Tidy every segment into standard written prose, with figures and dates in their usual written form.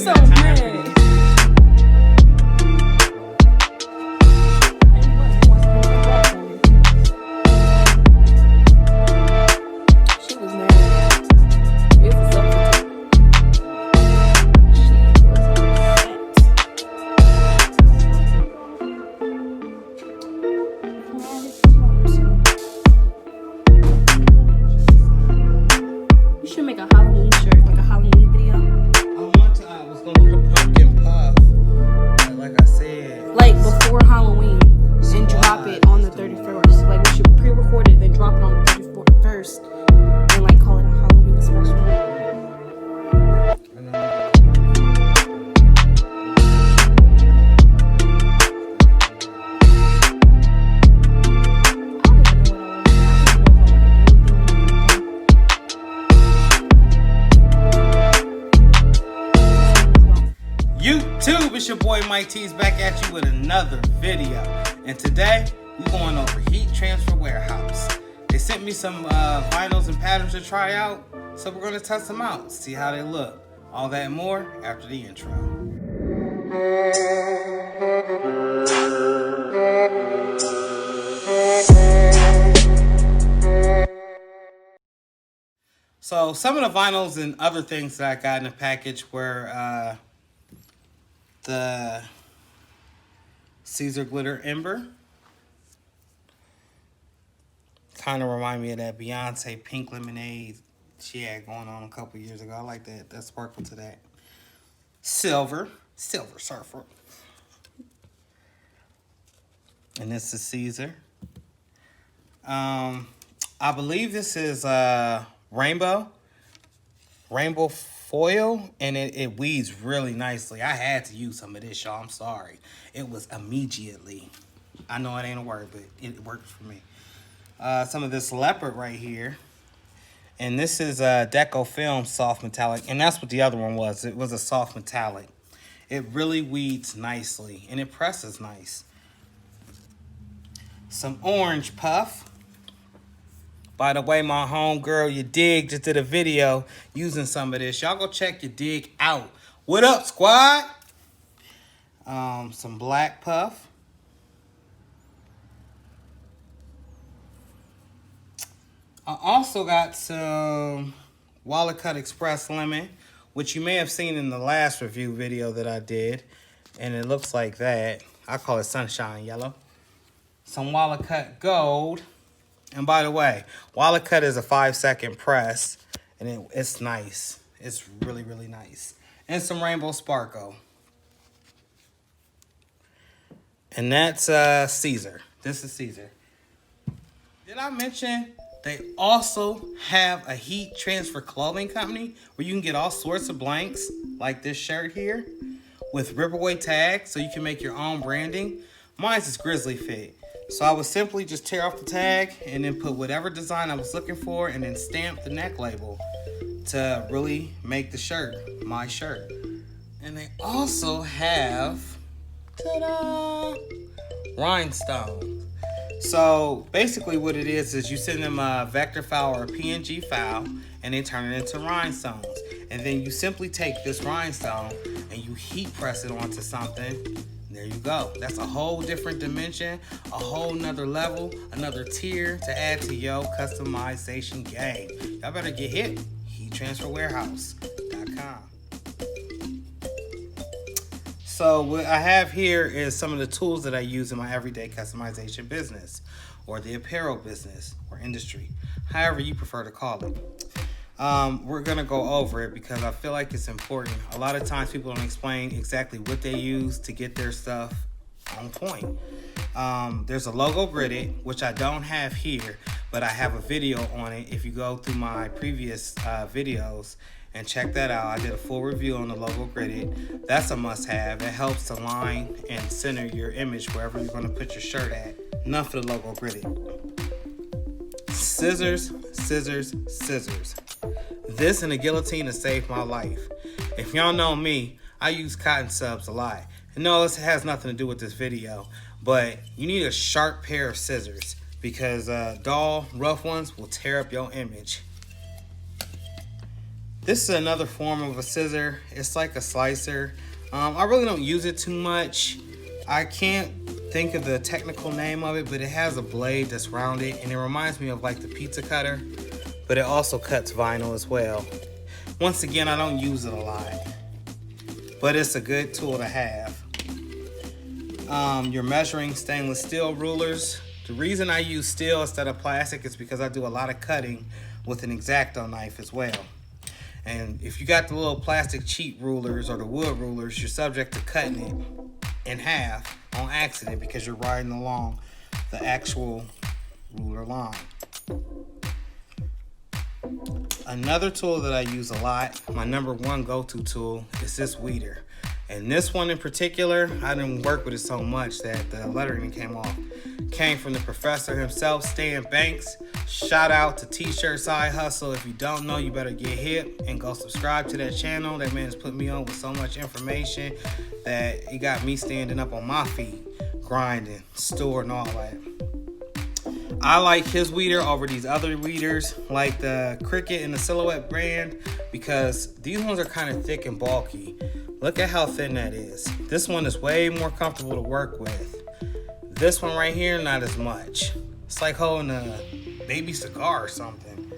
so mad. YouTube, it's your boy Mike T's back at you with another video. And today, we're going over Heat Transfer Warehouse. They sent me some vinyls and patterns to try out, so we're going to test them out, see how they look. All that and more after the intro. So some of the vinyls and other things that I got in the package were the SISER Glitter Ember. Kind of remind me of that Beyonce Pink Lemonade she had going on a couple years ago. I like that sparkle to that. Silver Surfer. And this is SISER. I believe this is rainbow foil, and it weaves really nicely. I had to use some of this, y'all. I'm sorry. It was immediately. I know it ain't a word, but it worked for me. Some of this leopard right here. And this is Deco Film Soft Metallic. And that's what the other one was. It was a soft metallic. It really weeds nicely, and it presses nice. Some orange puff. By the way, my homegirl, your dig, just did a video using some of this. Y'all go check your dig out. What up, squad? Some black puff. I also got some WALACUT Express Lemon, which you may have seen in the last review video that I did. And it looks like that. I call it Sunshine Yellow. Some WALACUT Gold. And by the way, WALACUT is a 5-second press, and it's nice. It's really, really nice. And some Rainbow Sparkle. And that's SISER. This is SISER. Did I mention they also have a heat transfer clothing company where you can get all sorts of blanks, like this shirt here, with rip away tags so you can make your own branding. Mine's is Grizzly Fit. So I would simply just tear off the tag and then put whatever design I was looking for and then stamp the neck label to really make the shirt my shirt. And they also have, ta-da, rhinestones. So basically what it is you send them a vector file or a PNG file and they turn it into rhinestones. And then you simply take this rhinestone and you heat press it onto something. There you go. That's a whole different dimension, a whole nother level, another tier to add to your customization game. Y'all better get hit. HeatTransferWarehouse.com. So what I have here is some of the tools that I use in my everyday customization business, or the apparel business, or industry, however you prefer to call it. We're gonna go over it because I feel like it's important. A lot of times people don't explain exactly what they use to get their stuff on point. There's a logo gridded, which I don't have here, but I have a video on it. If you go through my previous videos and check that out, I did a full review on the logo gridded. That's a must-have. It helps to line and center your image wherever you're gonna put your shirt at. Enough for the logo gridded. Scissors. This and a guillotine has saved my life. If y'all know me, I use Cottonsubs a lot. And no, this has nothing to do with this video, but you need a sharp pair of scissors because dull, rough ones will tear up your image. This is another form of a scissor. It's like a slicer. I really don't use it too much. I can't think of the technical name of it, but it has a blade that's rounded and it reminds me of like the pizza cutter, but it also cuts vinyl as well. Once again, I don't use it a lot, but it's a good tool to have. Your measuring stainless steel rulers. The reason I use steel instead of plastic is because I do a lot of cutting with an X-Acto knife as well. And if you got the little plastic cheap rulers or the wood rulers, you're subject to cutting it in half on accident because you're riding along the actual ruler line. Another tool that I use a lot, my #1 go-to tool, is this weeder. And this one in particular, I didn't work with it so much that the lettering came off. Came from the professor himself, Stan Banks. Shout out to TSHIRTSIDEHUSTLE. If you don't know, you better get hip and go subscribe to that channel. That man has put me on with so much information that he got me standing up on my feet, grinding, storing, all that. I like his weeder over these other weeders like the Cricut and the Silhouette brand because these ones are kind of thick and bulky. Look at how thin that is. This one is way more comfortable to work with. This one right here, not as much. It's like holding a baby cigar or something.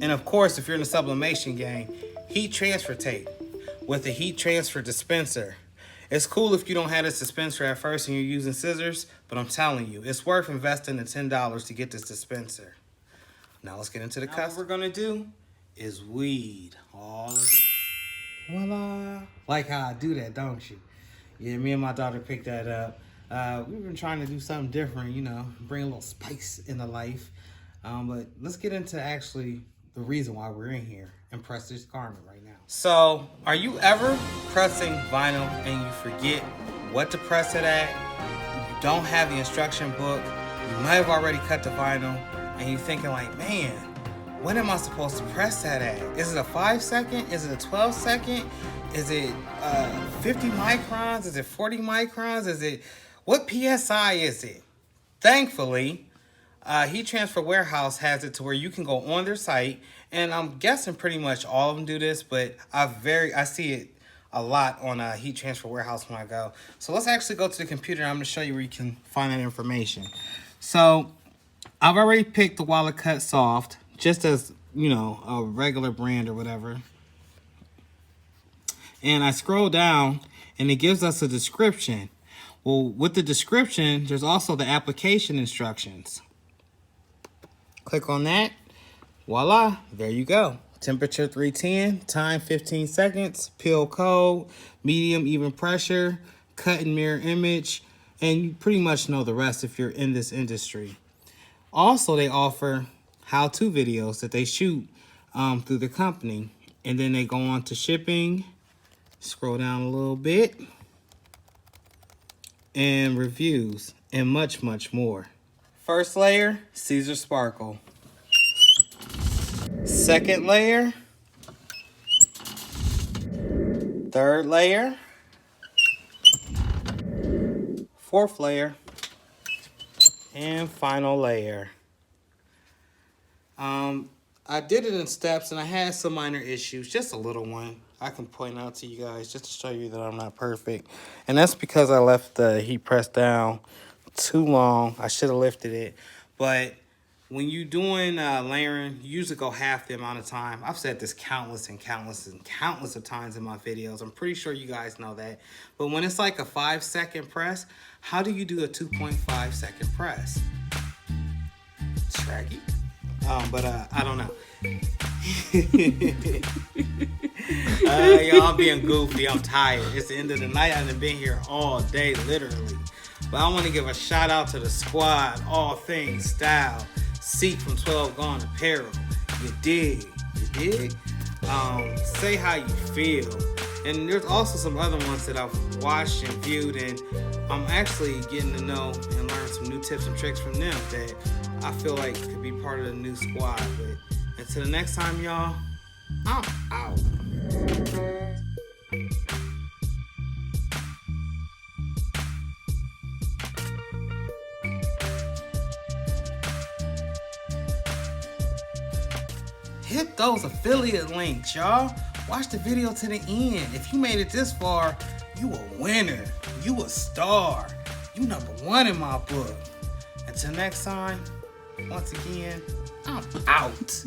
And of course, if you're in the sublimation game, heat transfer tape with a heat transfer dispenser. It's cool if you don't have this dispenser at first and you're using scissors, but I'm telling you, it's worth investing the $10 to get this dispenser. Now let's get into the custom. What we're gonna do is weed all of it. Voila. Like how I do that, don't you? Yeah, me and my daughter picked that up. We've been trying to do something different, you know, bring a little spice into life. But let's get into actually the reason why we're in here and press this garment right now. So, are you ever pressing vinyl and you forget what to press it at? You don't have the instruction book. You might have already cut the vinyl and you're thinking like, man, when am I supposed to press that at? Is it a 5 second? Is it a 12 second? Is it 50 microns? Is it 40 microns? Is it, what PSI is it? Thankfully, Heat Transfer Warehouse has it to where you can go on their site, and I'm guessing pretty much all of them do this, but I see it a lot on Heat Transfer Warehouse when I go. So let's actually go to the computer and I'm gonna show you where you can find that information. So I've already picked the WALACUT Soft, just as, you know, a regular brand or whatever. And I scroll down and it gives us a description. Well, with the description, there's also the application instructions. Click on that. Voila, there you go. Temperature 310, time 15 seconds, peel code, medium even pressure, cut and mirror image, and you pretty much know the rest if you're in this industry. Also, they offer how-to videos that they shoot through the company, and then they go on to shipping. Scroll down a little bit, and reviews, and much, much more. First layer, SISER Sparkle. Second layer. Third layer. Fourth layer. And final layer. I did it in steps and I had some minor issues, just a little one I can point out to you guys just to show you that I'm not perfect. And that's because I left the heat press down too long. I should have lifted it. But when you're doing layering, you usually go half the amount of time. I've said this countless of times in my videos. I'm pretty sure you guys know that. But when it's like a 5 second press, how do you do a 2.5 second press? Tracky. But I don't know. Y'all, I'm being goofy. I'm tired. It's the end of the night. I've been here all day, literally. But I want to give a shout out to the squad. All Things Style. Seek from 12 Gone Apparel. You dig? You dig? Say How You Feel. And there's also some other ones that I've watched and viewed, and I'm actually getting to know and learn some new tips and tricks from them that I feel like could be part of the new squad. But until the next time, y'all, I'm out. hit those affiliate links, y'all. Watch the video to the end. If you made it this far, you a winner. You a star. You #1 in my book. Until next time, once again, I'm out.